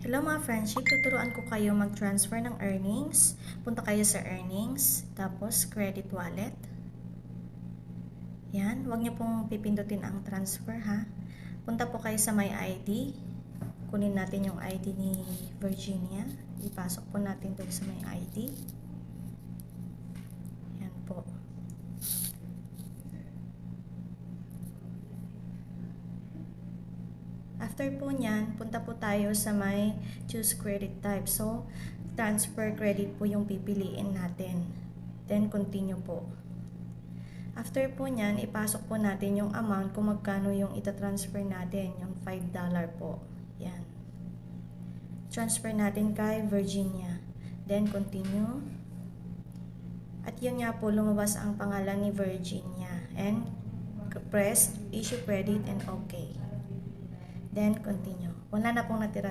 Hello mga friendship, tuturuan ko kayo mag-transfer ng earnings. Punta kayo sa earnings, tapos credit wallet. Yan, huwag niyo pong pipindutin ang transfer ha. Punta po kayo sa my ID. Kunin natin yung ID ni Virginia. Ipasok po natin doon sa my ID. Yan po. After po nyan, punta po tayo sa may choose credit type. So, transfer credit po yung pipiliin natin. Then, continue po. After po nyan, ipasok po natin yung amount kung magkano yung itatransfer natin. Yung $5 po. Yan. Transfer natin kay Virginia. Then, continue. At yun nga po, lumabas ang pangalan ni Virginia. And, press issue credit and okay. Then, continue. Wala na pong natira